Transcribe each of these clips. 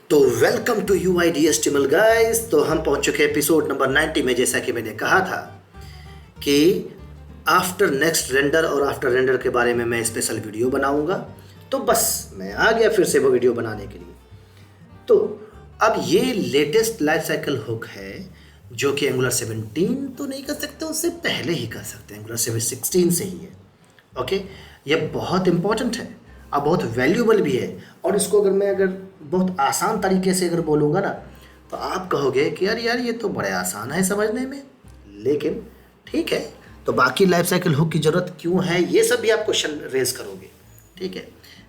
तो welcome to U I D S T M L guys. तो हम पहुंच चुके हैं एपिसोड नंबर 90 में। जैसा कि मैंने कहा था कि आफ्टर नेक्स्ट रेंडर और आफ्टर रेंडर के बारे में मैं स्पेशल वीडियो बनाऊंगा, तो बस मैं आ गया फिर से वो वीडियो बनाने के लिए। तो अब ये लेटेस्ट लाइफ साइकिल हुक है जो कि एंगुलर 17 तो नहीं कर सकते, उससे पहले ही कर सकते हैं, एंगुलर 16 से ही है। ओके, ये बहुत इंपॉर्टेंट है और बहुत वैल्यूबल भी है। और इसको अगर बहुत आसान तरीके से अगर बोलूँगा ना, तो आप कहोगे कि यार ये तो बड़े आसान है समझने में, लेकिन ठीक है। तो बाकी लाइफ साइकिल हुक की ज़रूरत क्यों है, ये सब भी आप क्वेश्चन रेज करोगे। ठीक है,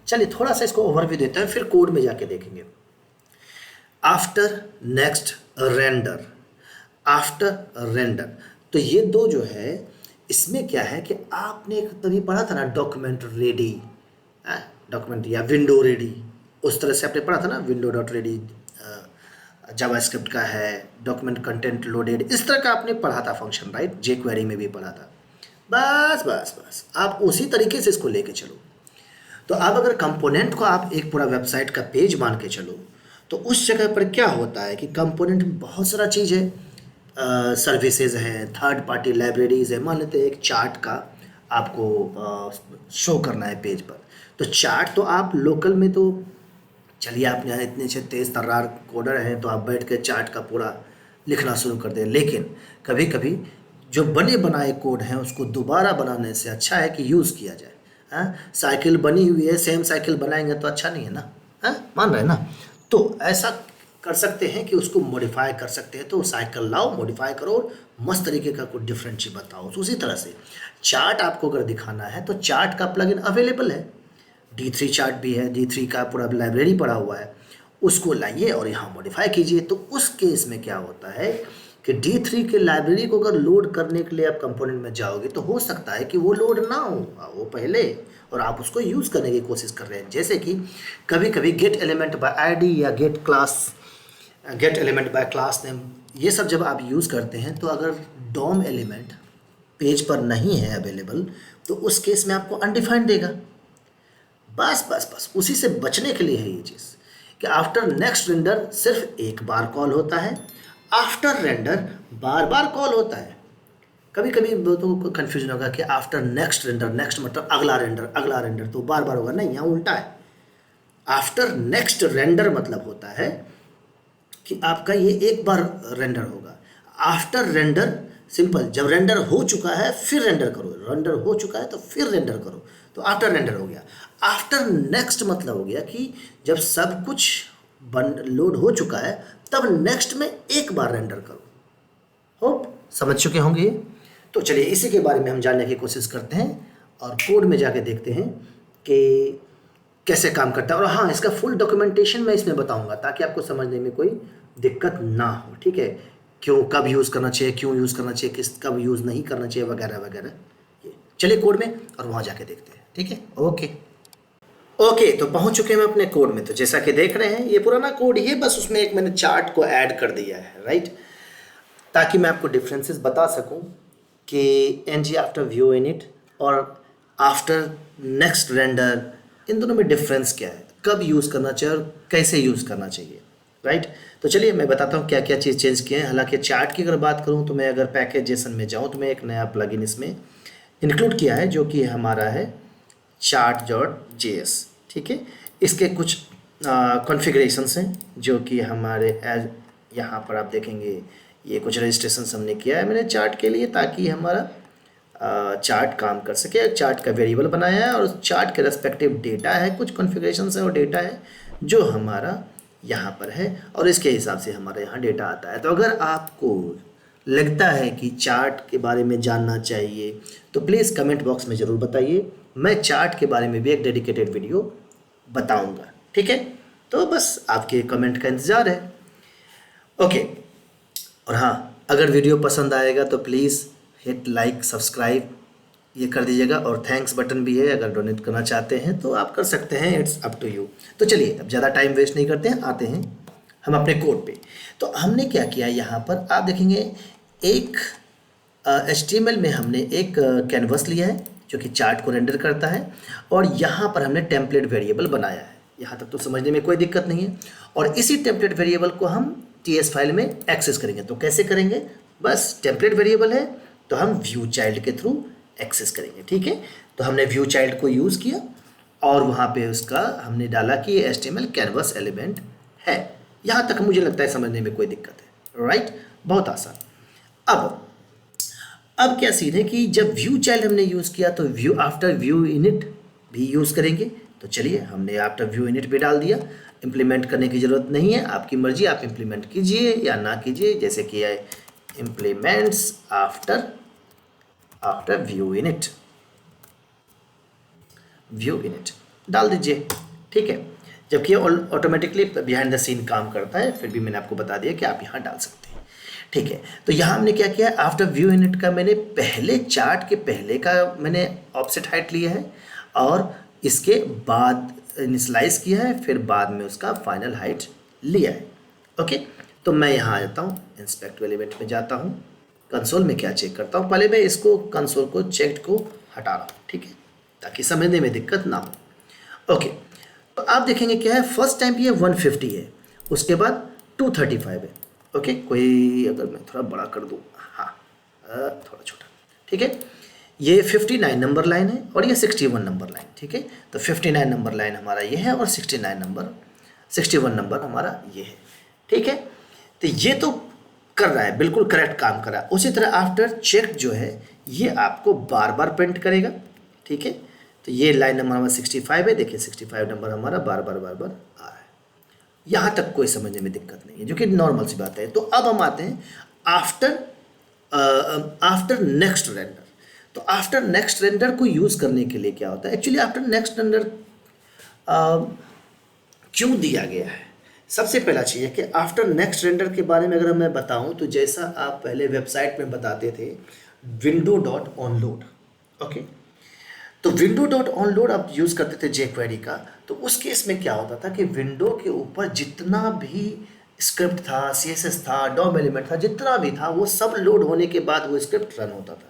चलिए थोड़ा सा इसको ओवरव्यू देते हैं, फिर कोड में जाके देखेंगे। After next render, after render, तो ये दो जो है, इसमें क्या है कि आपने एक तभी पढ़ा था ना, डॉक्यूमेंट रेडी, डॉक्यूमेंट या विंडो रेडी, उस तरह से आपने पढ़ा था ना, विंडो डॉट रेडी जावास्क्रिप्ट का है, डॉक्यूमेंट कंटेंट लोडेड, इस तरह का आपने पढ़ा था फंक्शन, राइट। जे क्वेरी में भी पढ़ा था। बस आप उसी तरीके से इसको लेके चलो। तो अब अगर कंपोनेंट को आप एक पूरा वेबसाइट का पेज मान के चलो, तो उस जगह पर क्या होता है कि कंपोनेंट में बहुत सारा चीज़ है, सर्विसेज हैं, थर्ड पार्टी लाइब्रेरीज है। मान लेते हैं एक चार्ट का आपको शो करना है पेज पर, तो चार्ट तो आप लोकल में, तो चलिए आप यहाँ इतने अच्छे तेज़ तर्रार कोडर हैं तो आप बैठ के चार्ट का पूरा लिखना शुरू कर दें। लेकिन कभी कभी जो बने बनाए कोड हैं उसको दोबारा बनाने से अच्छा है कि यूज़ किया जाए। हाँ, साइकिल बनी हुई है, सेम साइकिल बनाएंगे तो अच्छा नहीं है ना। हाँ, मान रहे हैं ना। तो ऐसा कर सकते हैं कि उसको मॉडिफाई कर सकते हैं। तो साइकिल लाओ, मॉडिफाई करो, मस्त तरीके का कोई डिफरेंट चीज़ बताओ। तो उसी तरह से चार्ट आपको अगर दिखाना है तो चार्ट का प्लगइन अवेलेबल है, D3 चार्ट भी है, D3 का पूरा लाइब्रेरी पड़ा हुआ है, उसको लाइए और यहाँ मॉडिफाई कीजिए। तो उस केस में क्या होता है कि D3 के लाइब्रेरी को अगर लोड करने के लिए आप कंपोनेंट में जाओगे तो हो सकता है कि वो लोड ना हो, वो पहले, और आप उसको यूज़ करने की कोशिश कर रहे हैं। जैसे कि कभी कभी गेट एलिमेंट बाय आईडी या gate element by class name, ये सब जब आप यूज़ करते हैं तो अगर डॉम एलिमेंट पेज पर नहीं है अवेलेबल, तो उस केस में आपको अनडिफाइंड देगा। बस उसी से बचने के लिए है ये चीज़ कि आफ्टर नेक्स्ट रेंडर सिर्फ एक बार कॉल होता है, आफ्टर रेंडर बार बार कॉल होता है। कभी कभी तो कन्फ्यूजन होगा कि आफ्टर नेक्स्ट रेंडर, नेक्स्ट मतलब अगला रेंडर तो बार बार होगा, नहीं, यहाँ उल्टा है। आफ्टर नेक्स्ट रेंडर मतलब होता है कि आपका ये एक बार रेंडर होगा। आफ्टर रेंडर सिंपल, जब रेंडर हो चुका है फिर रेंडर करो, रेंडर हो चुका है तो फिर रेंडर करो, तो आफ्टर रेंडर हो गया। आफ्टर नेक्स्ट मतलब हो गया कि जब सब कुछ लोड हो चुका है तब नेक्स्ट में एक बार रेंडर करो। होप समझ चुके होंगे ये। तो चलिए इसी के बारे में हम जानने की कोशिश करते हैं और कोड में जाके देखते हैं कि कैसे काम करता है। और हाँ, इसका फुल डॉक्यूमेंटेशन मैं इसमें बताऊंगा ताकि आपको समझने में कोई दिक्कत ना हो। ठीक है, क्यों, कब यूज़ करना चाहिए, क्यों यूज़ करना चाहिए, कब यूज़ नहीं करना चाहिए, वगैरह वगैरह। चलिए कोड में और वहाँ जाके देखते हैं। ठीक है, ओके, तो पहुँच चुके हैं हम अपने कोड में। तो जैसा कि देख रहे हैं ये पुराना कोड ही है, बस उसमें एक मैंने चार्ट को ऐड कर दिया है, राइट, ताकि मैं आपको डिफरेंसेस बता सकूं कि एनजी आफ्टर व्यू इनिट और आफ्टर नेक्स्ट रेंडर, इन दोनों में डिफरेंस क्या है, कब यूज़ करना चाहिए और कैसे यूज़ करना चाहिए, राइट। तो चलिए मैं बताता हूँ क्या क्या चीज़ चेंज किए हैं। हालांकि चार्ट की अगर बात करूँ तो मैं अगर पैकेज जेसन में जाऊँ तो मैं एक नया प्लगइन इसमें इंक्लूड किया है जो कि हमारा है chart.js। ठीक है, इसके कुछ कॉन्फ़िगरेशंस हैं जो कि हमारे एज यहाँ पर आप देखेंगे, ये कुछ रजिस्ट्रेशन हमने किया है मैंने चार्ट के लिए ताकि हमारा चार्ट काम कर सके। चार्ट का वेरिएबल बनाया है और उस चार्ट के रेस्पेक्टिव डेटा है, कुछ कॉन्फ़िगरेशंस है और डेटा है जो हमारा यहाँ पर है, और इसके हिसाब से हमारे यहाँ डेटा आता है। तो अगर आपको लगता है कि चार्ट के बारे में जानना चाहिए तो प्लीज़ कमेंट बॉक्स में ज़रूर बताइए, मैं चार्ट के बारे में भी एक डेडिकेटेड वीडियो बताऊंगा। ठीक है, तो बस आपके कमेंट का इंतज़ार है। ओके, और हाँ, अगर वीडियो पसंद आएगा तो प्लीज़ हिट लाइक, सब्सक्राइब ये कर दीजिएगा, और थैंक्स बटन भी है, अगर डोनेट करना चाहते हैं तो आप कर सकते हैं, इट्स अप टू यू। तो चलिए अब ज़्यादा टाइम वेस्ट नहीं करते हैं, आते हैं हम अपने कोड पे। तो हमने क्या किया, यहाँ पर आप देखेंगे एक HTML में हमने एक कैनवस लिया है जो कि चार्ट को रेंडर करता है, और यहाँ पर हमने टेम्पलेट वेरिएबल बनाया है। यहाँ तक तो समझने में कोई दिक्कत नहीं है। और इसी टेम्पलेट वेरिएबल को हम टीएस फाइल में एक्सेस करेंगे। तो कैसे करेंगे, बस टेम्पलेट वेरिएबल है तो हम व्यू चाइल्ड के थ्रू एक्सेस करेंगे। ठीक है, तो हमने व्यू चाइल्ड को यूज़ किया और वहाँ पे उसका हमने डाला कि ये HTML कैनवस एलिमेंट है। यहाँ तक मुझे लगता है समझने में कोई दिक्कत है, राइट, बहुत आसान। अब क्या सीन है कि जब व्यू चाइल्ड हमने यूज़ किया तो व्यू आफ्टर व्यू इनिट भी यूज़ करेंगे। तो चलिए हमने आफ्टर व्यू इनिट भी डाल दिया। इम्प्लीमेंट करने की ज़रूरत नहीं है, आपकी मर्जी, आप इम्प्लीमेंट कीजिए या ना कीजिए, जैसे कि इम्प्लीमेंट्स आफ्टर व्यू इनिट डाल दीजिए। ठीक है, जबकि ऑटोमेटिकली बिहाइंड द सीन काम करता है, फिर भी मैंने आपको बता दिया कि आप यहाँ डाल सकते हैं। ठीक है, तो यहाँ हमने क्या किया, आफ्टर व्यू इनिट का मैंने पहले चार्ट के पहले का मैंने ऑफसेट हाइट लिया है और इसके बाद इनिशियलाइज किया है, फिर बाद में उसका फाइनल हाइट लिया है। ओके, तो मैं यहाँ आ जाता हूँ, इंस्पेक्ट एलिमेंट में जाता हूँ, कंसोल में क्या चेक करता हूँ, पहले मैं इसको कंसोल को चेक्ड को हटा रहा हूँ। ठीक है, ताकि समझने में दिक्कत ना हो। ओके, तो आप देखेंगे क्या है, फर्स्ट टाइम ये 150 है, उसके बाद 235 है। ओके, कोई अगर मैं थोड़ा बड़ा कर दूँ, हाँ थोड़ा छोटा, ठीक है, ये 59 नंबर लाइन है और ये 61 नंबर लाइन। ठीक है, तो 59 नंबर लाइन हमारा ये है और 61 नंबर हमारा ये है। ठीक है, तो ये तो कर रहा है, बिल्कुल करेक्ट काम कर रहा है। उसी तरह आफ्टर चेक जो है ये आपको बार बार प्रिंट करेगा। ठीक है, तो ये लाइन नंबर हमारा 65 है, देखिए 65 नंबर हमारा बार बार आ रहा है। यहाँ तक कोई समझने में दिक्कत नहीं है, जो कि नॉर्मल सी बात है। तो अब हम आते हैं आफ्टर नेक्स्ट रेंडर। तो आफ्टर नेक्स्ट रेंडर को यूज़ करने के लिए क्या होता है, एक्चुअली आफ्टर नेक्स्ट रेंडर क्यों दिया गया है। सबसे पहला चीज़ है कि आफ्टर नेक्स्ट रेंडर के बारे में अगर मैं बताऊं तो जैसा आप पहले वेबसाइट में बताते थे window.onload। ओके, तो window.onload आप यूज़ करते थे jQuery का, तो उस केस में क्या होता था कि विंडो के ऊपर जितना भी स्क्रिप्ट था, CSS था, DOM एलिमेंट था, जितना भी था वो सब लोड होने के बाद वो स्क्रिप्ट रन होता था।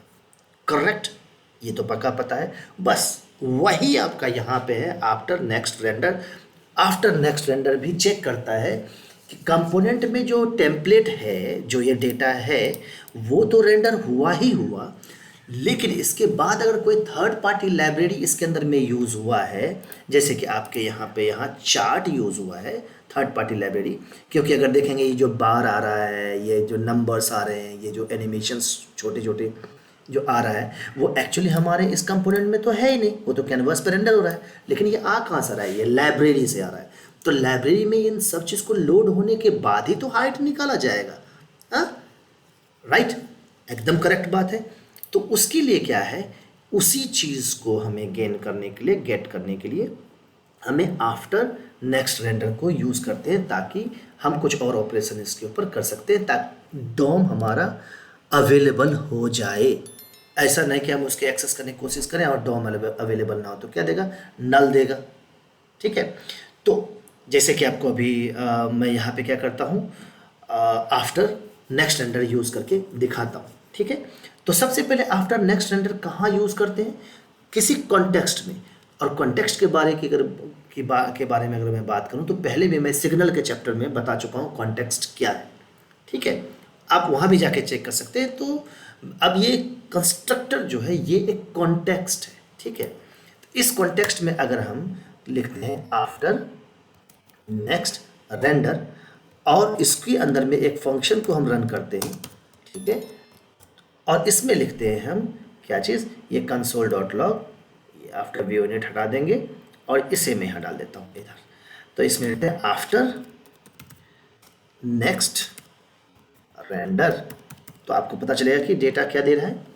करेक्ट, ये तो पक्का पता है। बस वही आपका यहाँ पे है after next render. After next render भी चेक करता है कि कंपोनेंट में जो टेम्पलेट है, जो ये डेटा है, वो तो रेंडर हुआ ही हुआ, लेकिन इसके बाद अगर कोई थर्ड पार्टी लाइब्रेरी इसके अंदर में यूज़ हुआ है, जैसे कि आपके यहाँ चार्ट यूज़ हुआ है थर्ड पार्टी लाइब्रेरी, क्योंकि अगर देखेंगे ये जो बार आ रहा है, ये जो नंबर्स आ रहे हैं, ये जो एनिमेशंस छोटे छोटे जो आ रहा है, वो एक्चुअली हमारे इस कंपोनेंट में तो है ही नहीं, वो तो कैनवास पर रेंडर हो रहा है। लेकिन ये आ कहाँ से रहा है, ये लाइब्रेरी से आ रहा है। तो लाइब्रेरी में इन सब चीज़ को लोड होने के बाद ही तो हाइट निकाला जाएगा। हाँ, राइट, एकदम करेक्ट बात है। तो उसके लिए क्या है, उसी चीज़ को हमें गेट करने के लिए हमें आफ्टर नेक्स्ट रेंडर को यूज़ करते हैं, ताकि हम कुछ और ऑपरेशन इसके ऊपर कर सकते हैं, ताकि डॉम हमारा अवेलेबल हो जाए। ऐसा नहीं कि हम उसके एक्सेस करने की कोशिश करें और डॉम अवेलेबल ना हो तो क्या देगा, नल देगा। ठीक है, तो जैसे कि आपको अभी मैं यहाँ पे क्या करता हूँ, आफ्टर नेक्स्ट रेंडर यूज़ करके दिखाता हूँ। ठीक है, तो सबसे पहले आफ्टर नेक्स्ट रेंडर कहाँ यूज़ करते हैं, किसी कॉन्टेक्स्ट में। और कॉन्टेक्स्ट के बारे में अगर मैं बात करूँ तो पहले भी मैं सिग्नल के चैप्टर में बता चुका हूँ कॉन्टेक्स्ट क्या है। ठीक है, आप वहाँ भी जाके चेक कर सकते हैं। तो अब ये कंस्ट्रक्टर जो है ये एक कॉन्टेक्स्ट है। ठीक है, तो इस कॉन्टेक्स्ट में अगर हम लिखते हैं आफ्टर नेक्स्ट रेंडर और इसके अंदर में एक फंक्शन को हम रन करते हैं। ठीक है, और इसमें लिखते हैं हम क्या चीज़, ये console.log, ये आफ्टर व्यू यूनिट हटा देंगे और इसे मैं यहाँ डाल देता हूँ इधर। तो इसमें लिखते हैं आफ्टर नेक्स्ट रेंडर, तो आपको पता चलेगा कि डेटा क्या दे रहा है,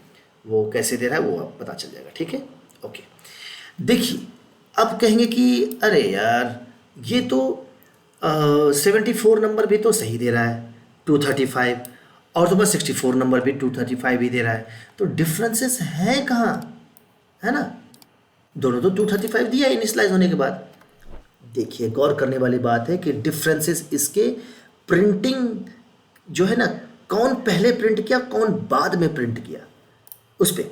वो कैसे दे रहा है, वो आप पता चल जाएगा। ठीक है, ओके, देखिए अब कहेंगे कि अरे यार ये तो 74 नंबर भी तो सही दे रहा है 235, और तो बस 64 नंबर भी 235 ही दे रहा है, तो डिफरेंसेस हैं कहाँ, है ना, दोनों तो 235 दिया इनिशियलाइज होने के बाद। देखिए गौर करने वाली बात है कि डिफरेंसेस इसके प्रिंटिंग जो है ना, कौन पहले प्रिंट किया कौन बाद में प्रिंट किया उस पर।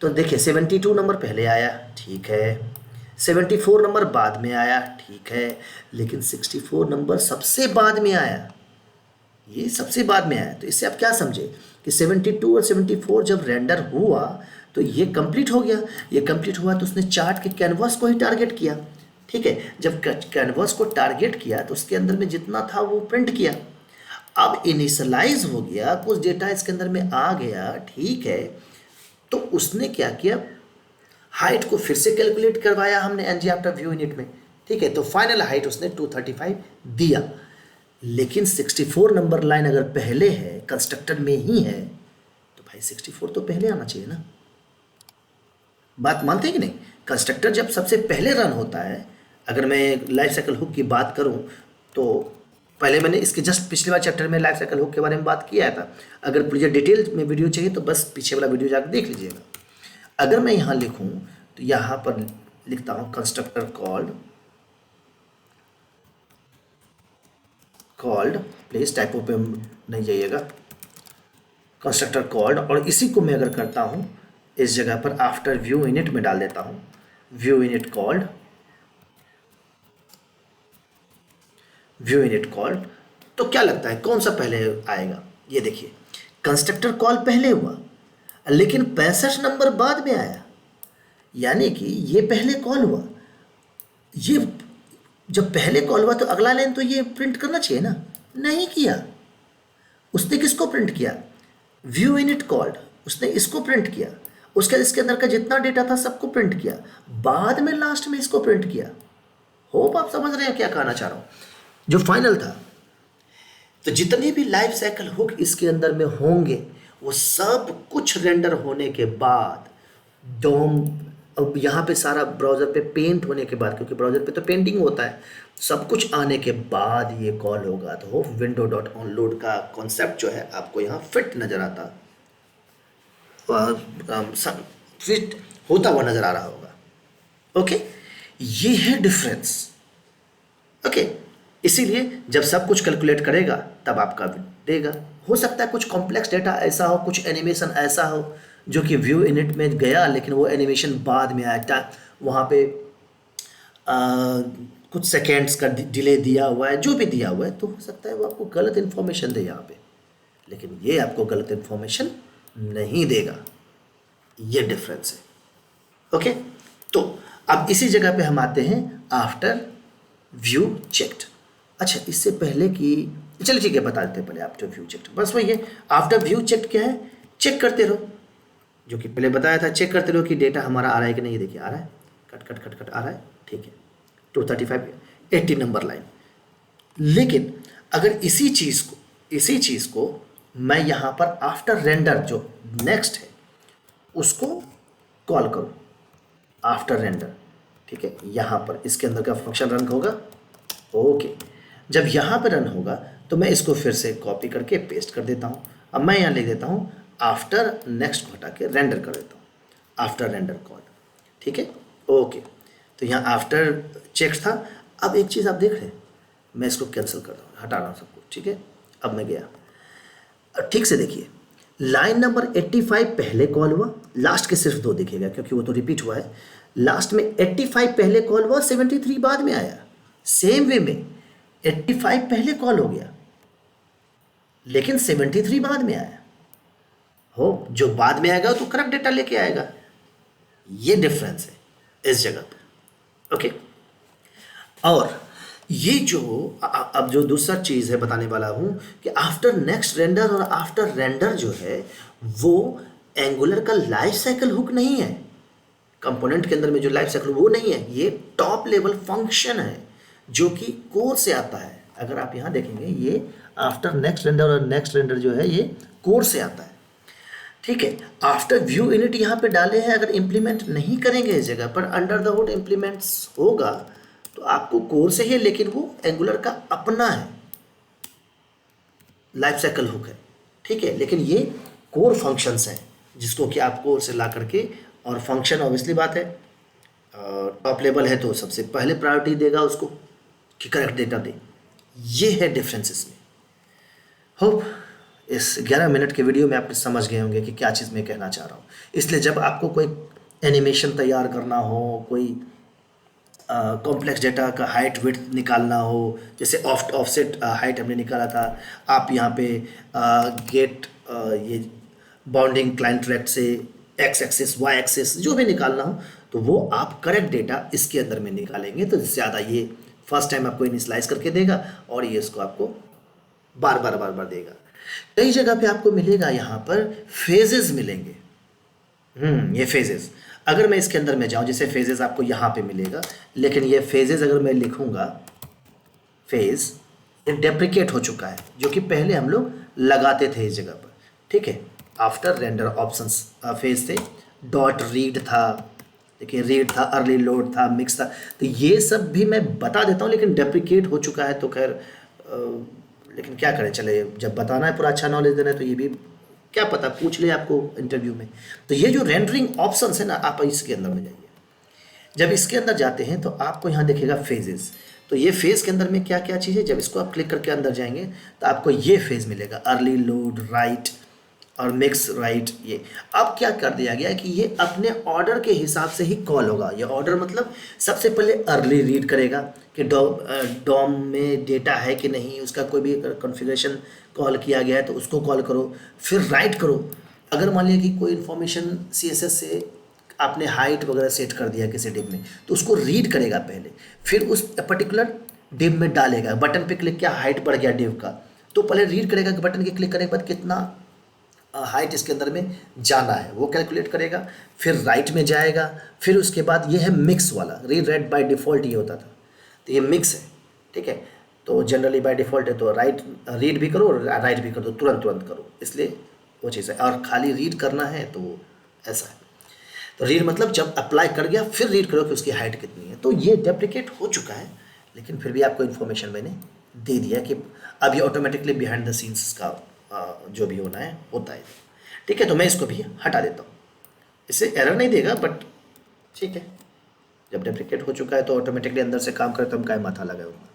तो देखिए 72 नंबर पहले आया, ठीक है, 74 नंबर बाद में आया, ठीक है, लेकिन 64 नंबर सबसे बाद में आया, ये सबसे बाद में आया। तो इससे आप क्या समझे कि 72 और 74 जब रेंडर हुआ तो ये कंप्लीट हो गया। ये कंप्लीट हुआ तो उसने चार्ट के कैनवास को ही टारगेट किया, ठीक है। जब कैनवास को टारगेट किया तो उसके अंदर में जितना था वो प्रिंट किया। अब इनिशियलाइज हो गया, कुछ डेटा इसके अंदर में आ गया, ठीक है। तो उसने क्या किया, हाइट को फिर से कैलकुलेट करवाया हमने एनजी आफ्टर व्यू यूनिट में, ठीक है। तो फाइनल हाइट उसने 235 दिया, लेकिन 64 नंबर लाइन अगर पहले है, कंस्ट्रक्टर में ही है, तो भाई 64 तो पहले आना चाहिए ना। बात मानते हैं कि नहीं? कंस्ट्रक्टर जब सबसे पहले रन होता है, अगर मैं लाइफ साइकिल हुक की बात करूं तो पहले मैंने इसके जस्ट पिछले बार चैप्टर में लाइफ साइकिल हुक के बारे में बात किया था। अगर मुझे डिटेल में वीडियो चाहिए तो बस पीछे वाला वीडियो जाकर देख लीजिएगा। अगर मैं यहाँ लिखूँ तो यहाँ पर लिखता हूँ कंस्ट्रक्टर कॉल्ड, प्लीज टाइपो पे नहीं जाइएगा, कंस्ट्रक्टर कॉल्ड, और इसी को मैं अगर करता हूँ इस जगह पर आफ्टर व्यू यूनिट में डाल देता हूँ view unit called, view unit called, तो क्या लगता है कौन सा पहले आएगा? ये देखिए, कंस्ट्रक्टर कॉल पहले हुआ लेकिन 65 नंबर बाद में आया, यानी कि ये पहले कॉल हुआ। ये जब पहले कॉल हुआ तो अगला लाइन तो ये प्रिंट करना चाहिए ना, नहीं किया। उसने किसको प्रिंट किया? व्यू यूनिट कॉल्ड, उसने इसको प्रिंट किया। उसके इसके अंदर का जितना डेटा था सबको प्रिंट किया, बाद में लास्ट में इसको प्रिंट किया। होप आप समझ रहे हैं क्या कहना चाह रहा हूँ। जो फाइनल था, तो जितने भी लाइफ साइकिल हुक इसके अंदर में होंगे वो सब कुछ रेंडर होने के बाद, डोम, अब यहाँ पे सारा ब्राउज़र पे पेंट होने के बाद, क्योंकि ब्राउज़र पे तो पेंटिंग होता है, सब कुछ आने के बाद ये कॉल होगा। तो होप विंडो डॉट ऑनलोड का कॉन्सेप्ट जो है आपको यहाँ फिट नज़र आता, फिट होता हुआ नज़र आ रहा होगा। ओके, ये है डिफरेंस। ओके, इसीलिए जब सब कुछ कैलकुलेट करेगा तब आपका देगा। हो सकता है कुछ कॉम्प्लेक्स डेटा ऐसा हो, कुछ एनिमेशन ऐसा हो जो कि व्यू यूनिट में गया लेकिन वो एनिमेशन बाद में आया, वहाँ पे कुछ सेकेंड्स का डिले दिया हुआ है, जो भी दिया हुआ है, तो हो सकता है वो आपको गलत इन्फॉर्मेशन दे यहाँ पे, लेकिन ये आपको गलत इन्फॉर्मेशन नहीं देगा। ये डिफरेंस है। ओके, तो अब इसी जगह पे हम आते हैं आफ्टर व्यू चेक्ड। अच्छा, इससे पहले कि चलिए ठीक है, बता देते हैं पहले आफ्टर व्यू चेक्ड। बस वही है, आफ्टर व्यू चेक्ड क्या है? चेक करते रहो, जो कि पहले बताया था, चेक करते रहो कि डेटा हमारा आ रहा है कि नहीं। ये देखिए आ रहा है, कट कट कट कट आ रहा है, ठीक है, 235 80 नंबर लाइन। लेकिन अगर इसी चीज़ को मैं यहाँ पर आफ्टर रेंडर जो नेक्स्ट है उसको कॉल करूँ, आफ्टर रेंडर, ठीक है, यहाँ पर इसके अंदर का फंक्शन रन होगा। ओके, जब यहाँ पर रन होगा तो मैं इसको फिर से कॉपी करके पेस्ट कर देता हूँ। अब मैं यहाँ लिख देता हूँ आफ्टर नेक्स्ट को हटा के रेंडर कर देता हूँ, आफ्टर रेंडर कॉल, ठीक है। ओके, तो यहाँ आफ्टर चेक था। अब एक चीज़ आप देख रहे हैं, मैं इसको कैंसिल कर रहा हूँ, हटा रहा हूँ सब कुछ, ठीक है। अब मैं गया, ठीक से देखिए, लाइन नंबर 85 पहले कॉल हुआ, लास्ट के सिर्फ 2 दिखेगा क्योंकि वो तो रिपीट हुआ है। लास्ट में 85 पहले कॉल हुआ, 73 बाद में आया। सेम वे में 85 पहले कॉल हो गया लेकिन 73 बाद में आया। हो, जो बाद में आएगा तो करेक्ट डेटा लेके आएगा। ये डिफरेंस है इस जगह पर। ओके, और ये जो अब जो दूसरा चीज़ है बताने वाला हूँ कि आफ्टर नेक्स्ट रेंडर और आफ्टर रेंडर जो है वो एंगुलर का लाइफ साइकिल हुक नहीं है। कंपोनेंट के अंदर में जो लाइफ साइकिल वो नहीं है, ये टॉप लेवल फंक्शन है जो कि कोर से आता है। अगर आप यहाँ देखेंगे, ये आफ्टर नेक्स्ट रेंडर और नेक्स्ट रेंडर जो है ये कोर से आता है, ठीक है। आफ्टर व्यू यूनिट यहाँ पे डाले हैं, अगर इम्प्लीमेंट नहीं करेंगे इस जगह पर, अंडर द हुड इम्प्लीमेंट्स होगा तो आपको कोर से ही, लेकिन वो एंगुलर का अपना है, लाइफ साइकिल हुक है, ठीक है। लेकिन ये कोर फंक्शंस हैं जिसको कि आप कोर से ला करके, और फंक्शन ऑब्वियसली बात है टॉप लेवल है तो सबसे पहले प्रायोरिटी देगा उसको कि करेक्ट डेटा दे। ये है डिफरेंस इसमें। होप इस 11 मिनट के वीडियो में आप समझ गए होंगे कि क्या चीज़ मैं कहना चाह रहा हूँ। इसलिए जब आपको कोई एनिमेशन तैयार करना हो, कोई कॉम्प्लेक्स डेटा का हाइट विड्थ निकालना हो, जैसे ऑफसेट हाइट हमने निकाला था, आप यहाँ पे गेट ये बाउंडिंग क्लाइंट रेक्ट से एक्स एक्सिस वाई एक्सिस जो भी निकालना हो, तो वो आप करेक्ट डेटा इसके अंदर में निकालेंगे तो ज़्यादा ये फर्स्ट टाइम आपको इनिशियलाइज करके देगा और ये इसको आपको बार बार देगा। कई जगह पे आपको मिलेगा यहाँ पर फेजेस मिलेंगे। ये फेजेस, अगर मैं इसके अंदर में जाऊँ, जैसे फेजेस आपको यहाँ पे मिलेगा, लेकिन ये फेजेस अगर मैं लिखूँगा फेज, ये डेप्रिकेट हो चुका है, जो कि पहले हम लोग लगाते थे इस जगह पर, ठीक है। आफ्टर रेंडर ऑप्शंस फेज थे, डॉट रीड था, देखिए रीड था, अर्ली लोड था, मिक्स था, तो ये सब भी मैं बता देता हूँ, लेकिन डेप्रिकेट हो चुका है तो खैर लेकिन क्या करें, चले जब बताना है पूरा अच्छा नॉलेज देना है तो ये भी क्या पता पूछ ले आपको इंटरव्यू में। तो ये जो रेंडरिंग ऑप्शंस है ना, आप इसके अंदर में जाइए। जब इसके अंदर जाते हैं तो आपको यहाँ दिखेगा फेजेस, तो ये फेज़ के अंदर में क्या क्या चीज़ है, जब इसको आप क्लिक करके अंदर जाएंगे तो आपको ये फेज़ मिलेगा, अर्ली लोड राइट और मिक्स राइट। ये अब क्या कर दिया गया है कि ये अपने ऑर्डर के हिसाब से ही कॉल होगा। ये ऑर्डर मतलब सबसे पहले अर्ली रीड करेगा कि डॉम में डेटा है कि नहीं, उसका कोई भी कॉन्फ़िगरेशन कॉल किया गया है तो उसको कॉल करो, फिर राइट करो। अगर मान लिया कि कोई इन्फॉर्मेशन CSS से आपने हाइट वगैरह सेट कर दिया किसी डिव में, तो उसको रीड करेगा पहले, फिर उस पर्टिकुलर डिव में डालेगा। बटन पे क्लिक किया, हाइट बढ़ गया डिव का, तो पहले रीड करेगा कि बटन के क्लिक करने के बाद कितना हाइट इसके अंदर में जाना है, वो कैलकुलेट करेगा, फिर राइट में जाएगा। फिर उसके बाद ये है मिक्स वाला, रीड राइट बाय डिफ़ॉल्ट ये होता था, तो ये मिक्स है, ठीक है। तो जनरली बाय डिफ़ॉल्ट है तो राइट रीड भी करो, राइट भी कर दो, तुरंत करो, इसलिए वो चीज़ है। और खाली रीड करना है तो वो ऐसा है। तो रीड मतलब जब अप्लाई कर गया फिर रीड करो कि उसकी हाइट कितनी है। तो ये डेप्रिकेट हो चुका है, लेकिन फिर भी आपको इन्फॉर्मेशन मैंने दे दिया कि अब ये ऑटोमेटिकली बिहाइंड द सीन्स का जो भी होना है होता है, ठीक है। तो मैं इसको भी हटा देता हूँ, इससे एरर नहीं देगा, बट ठीक है, जब डेप्रिकेट हो चुका है तो ऑटोमेटिकली अंदर से काम करे तो हम क्या माथा लगाऊंगा,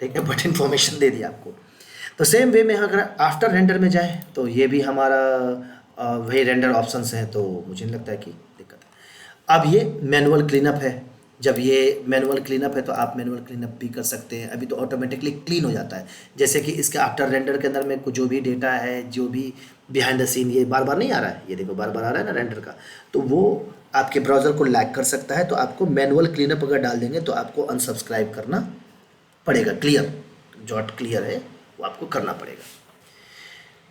ठीक है। बट इन्फॉर्मेशन दे दिया आपको। तो सेम वे में अगर आफ्टर रेंडर में जाए तो ये भी हमारा वही रेंडर ऑप्शंस हैं, तो मुझे नहीं लगता है कि दिक्कत है। अब ये मैनुअल क्लीनअप है, जब ये मैनुअल क्लीनअप है तो आप मैनुअल क्लीनअप भी कर सकते हैं। अभी तो ऑटोमेटिकली क्लीन हो जाता है, जैसे कि इसके आफ्टर रेंडर के अंदर में कुछ जो भी डेटा है, जो भी बिहाइंड द सीन ये बार बार नहीं आ रहा है, ये देखो बार बार आ रहा है ना रेंडर का, तो वो आपके ब्राउज़र को लैग कर सकता है। तो आपको मैनुअल क्लीनअप अगर डाल देंगे तो आपको अनसब्सक्राइब करना पड़ेगा, क्लियर डॉट क्लियर है वो आपको करना पड़ेगा।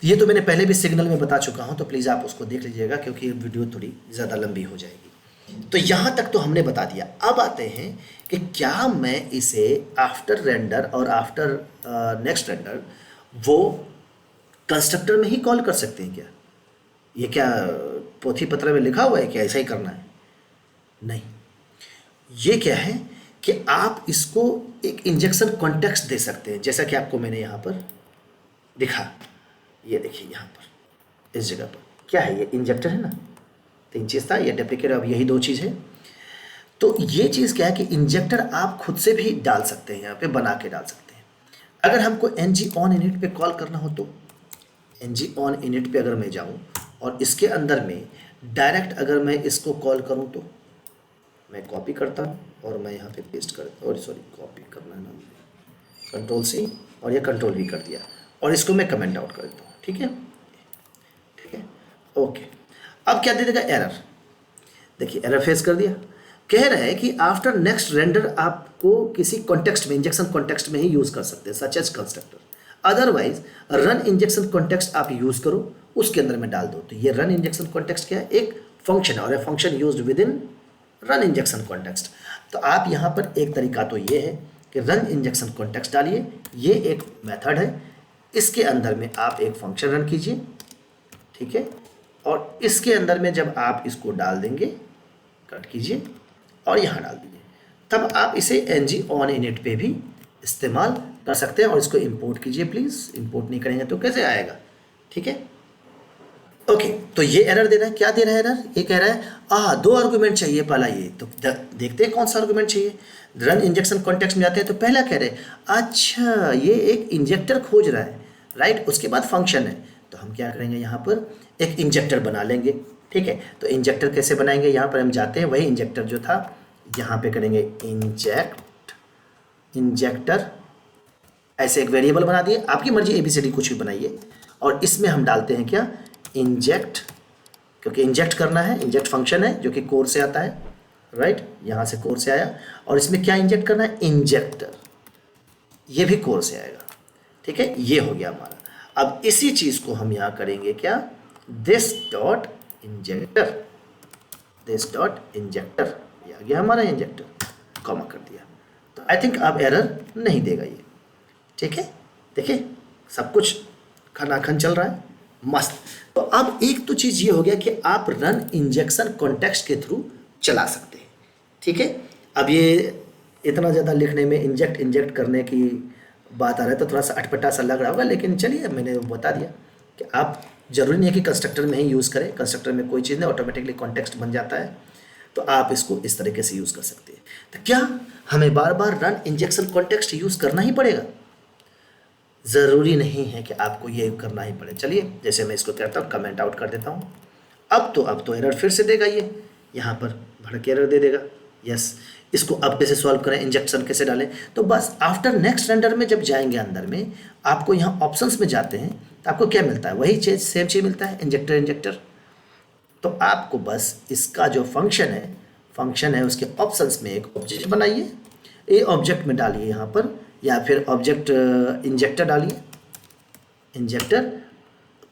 ये तो मैंने पहले भी सिग्नल में बता चुका हूँ, तो प्लीज़ आप उसको देख लीजिएगा क्योंकि वीडियो थोड़ी ज़्यादा लंबी हो जाएगी। तो यहाँ तक तो हमने बता दिया। अब आते हैं कि क्या मैं इसे आफ्टर रेंडर और आफ्टर नेक्स्ट रेंडर वो कंस्ट्रक्टर में ही कॉल कर सकते हैं क्या? ये क्या पोथी पत्र में लिखा हुआ है क्या ऐसा ही करना है? नहीं, ये क्या है कि आप इसको एक इंजेक्शन कॉन्टेक्स्ट दे सकते हैं, जैसा कि आपको मैंने यहाँ पर दिखा। ये देखिए यहाँ पर इस जगह पर क्या है, ये इंजेक्टर है ना, तीन चीज़ था, ये डेप्रिकेट, अब यही दो चीज़ है। तो ये चीज़ क्या है कि इंजेक्टर आप खुद से भी डाल सकते हैं, यहाँ पे बना के डाल सकते हैं। अगर हमको ng on init पे कॉल करना हो तो ng on init पे अगर मैं जाऊँ और इसके अंदर में डायरेक्ट अगर मैं इसको कॉल करूँ तो मैं कॉपी करता हूँ और मैं यहाँ पे पेस्ट करता हूँ, सॉरी कॉपी करना है ना, कंट्रोल C, और ये कंट्रोल V कर दिया और इसको मैं कमेंट आउट कर देता हूँ, ठीक है, ठीक है, ओके। अब क्या दे देगा, एरर। देखिए एरर फेस कर दिया, कह रहा है कि आफ्टर नेक्स्ट रेंडर आपको किसी कॉन्टेक्स्ट में, इंजेक्शन कॉन्टेक्स्ट में ही यूज़ कर सकते हैं, such as constructor. Otherwise run injection context आप यूज़ करो, उसके अंदर में डाल दो। तो ये रन इंजेक्शन कॉन्टेक्स्ट क्या है, एक फंक्शन है और a function used with in run injection context. तो आप यहाँ पर एक तरीका तो ये है कि रन इंजेक्शन कॉन्टेक्स्ट डालिए, ये एक मेथड है, इसके अंदर में आप एक फंक्शन रन कीजिए, ठीक है, और इसके अंदर में जब आप इसको डाल देंगे, कट कीजिए और यहाँ डाल दीजिए, तब आप इसे ng on init पे भी इस्तेमाल कर सकते हैं। और इसको इंपोर्ट कीजिए प्लीज़, इंपोर्ट नहीं करेंगे तो कैसे आएगा, ठीक है, ओके। तो ये एरर दे रहा है, क्या दे रहा है एरर, ये कह रहा है दो आर्गुमेंट चाहिए पहला, ये तो देखते हैं कौन सा आर्गुमेंट चाहिए। रन इंजेक्शन कॉन्टेक्स्ट में जाते हैं तो पहला कह रहे अच्छा ये एक इंजेक्टर खोज रहा है, राइट, उसके बाद फंक्शन है, तो हम क्या करेंगे यहाँ पर एक इंजेक्टर बना लेंगे, ठीक है। तो इंजेक्टर कैसे बनाएंगे, यहाँ पर हम जाते हैं, वही इंजेक्टर जो था यहाँ पे करेंगे इंजेक्टर, ऐसे एक वेरिएबल बना दिए, आपकी मर्जी ABCD कुछ भी बनाइए, और इसमें हम डालते हैं क्या, इंजेक्ट, क्योंकि इंजेक्ट करना है, इंजेक्ट फंक्शन है जो कि कोर से आता है, राइट, यहाँ से कोर से आया, और इसमें क्या इंजेक्ट करना है, इंजेक्टर, ये भी कोर से आएगा, ठीक है, ये हो गया हमारा। अब इसी चीज को हम यहाँ करेंगे क्या, दिस डॉट इंजेक्टर, ये आ गया हमारा इंजेक्टर, कॉमा कर दिया, तो आई थिंक अब एरर नहीं देगा ये, ठीक है। देखिए सब कुछ खनाखन चल रहा है, मस्त। तो अब एक तो चीज़ ये हो गया कि आप रन इंजेक्शन कॉन्टेक्स्ट के थ्रू चला सकते हैं, ठीक है। अब ये इतना ज़्यादा लिखने में इंजेक्ट करने की बात आ रहा है तो थोड़ा सा अटपटा सा लग रहा होगा, लेकिन चलिए मैंने बता दिया कि आप ज़रूरी नहीं है कि कंस्ट्रक्टर में ही यूज़ करें, कंस्ट्रक्टर में कोई चीज़ नहीं, ऑटोमेटिकली कॉन्टेक्स्ट बन जाता है, तो आप इसको इस तरीके से यूज़ कर सकते हैं। तो क्या हमें बार बार रन इंजेक्शन कॉन्टेक्स्ट यूज़ करना ही पड़ेगा? ज़रूरी नहीं है कि आपको ये करना ही पड़े। चलिए जैसे मैं इसको कहता हूँ, कमेंट आउट कर देता हूँ। अब तो एरर फिर से देगा, ये यहाँ पर भड़क एरर दे देगा। यस, इसको अब कैसे सॉल्व करें, इंजेक्शन कैसे डालें? तो बस आफ्टर नेक्स्ट रेंडर में जब जाएंगे अंदर में, आपको यहाँ ऑप्शंस में जाते हैं तो आपको क्या मिलता है, वही चीज़, सेम चीज़ मिलता है, इंजेक्टर। तो आपको बस इसका जो फंक्शन है उसके ऑप्शंस में एक ऑब्जेक्ट बनाइए, ये ऑब्जेक्ट में डालिए यहाँ पर, या फिर ऑब्जेक्ट इंजेक्टर डालिए, इंजेक्टर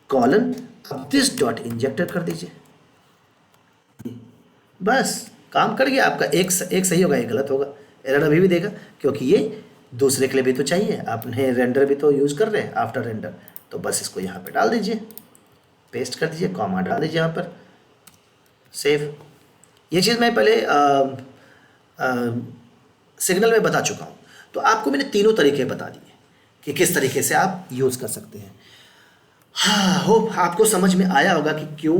कॉलन, अब दिस डॉट इंजेक्टर कर दीजिए, बस काम कर गया आपका। एक सही होगा, एक गलत होगा, एरर अभी भी देगा, क्योंकि ये दूसरे के लिए भी तो चाहिए, आपने रेंडर भी तो यूज़ कर रहे हैं आफ्टर रेंडर। तो बस इसको यहाँ पे डाल दीजिए, पेस्ट कर दीजिए, कॉमा डाल दीजिए यहाँ पर, सेव। ये चीज़ मैं पहले सिग्नल में बता चुका हूँ, तो आपको मैंने तीनों तरीके बता दिए कि किस तरीके से आप यूज़ कर सकते हैं। हाँ, होप आपको समझ में आया होगा कि क्यों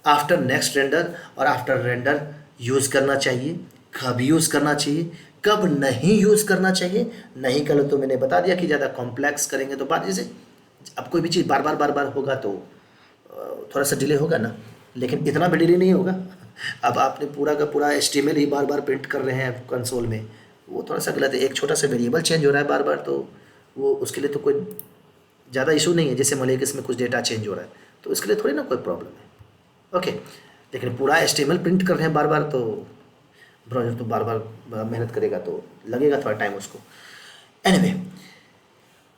आफ्टर नेक्स्ट रेंडर और आफ्टर रेंडर यूज़ करना चाहिए, कब यूज़ करना चाहिए, कब नहीं यूज़ करना चाहिए। नहीं करो तो मैंने बता दिया कि ज़्यादा कॉम्प्लेक्स करेंगे तो बात, जैसे अब कोई भी चीज़ बार बार होगा तो थोड़ा सा डिले होगा ना, लेकिन इतना भी डिले नहीं होगा। अब आपने पूरा का पूरा HTML ही बार प्रिंट कर रहे हैं कंसोल में, वो थोड़ा सा गलत है। एक छोटा सा वेरिएबल चेंज हो रहा है बार, तो वो उसके लिए तो कोई ज़्यादा इशू नहीं है। जैसे मान लीजिए इसमें कुछ डेटा चेंज हो रहा है तो इसके लिए थोड़ी ना कोई प्रॉब्लम है, ओके। लेकिन पूरा HTML प्रिंट कर रहे हैं बार तो ब्राउज़र तो बार मेहनत करेगा, तो लगेगा थोड़ा टाइम उसको। एनीवे,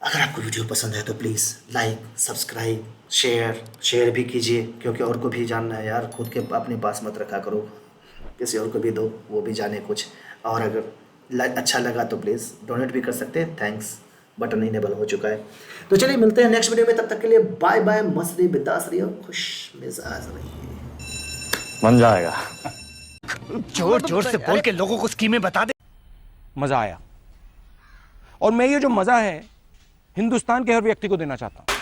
अगर आपको वीडियो पसंद है तो प्लीज़ लाइक, सब्सक्राइब, शेयर भी कीजिए, क्योंकि और को भी जानना है यार। खुद के अपने पास मत रखा करो, किसी और को भी दो, वो भी जाने कुछ। और अगर अच्छा लगा तो प्लीज़ डोनेट भी कर सकते हैं, थैंक्स बटन इनेबल हो चुका है। तो चलिए मिलते हैं नेक्स्ट वीडियो में, तब तक के लिए बाय बाय, मस्त रहिए, बिंदास रहिए और खुश मिजाज रहिए। बन जाएगा। जोर से बोल के लोगों को स्कीमें बता दे। मजा आया, और मैं ये जो मजा है हिंदुस्तान के हर व्यक्ति को देना चाहता हूं।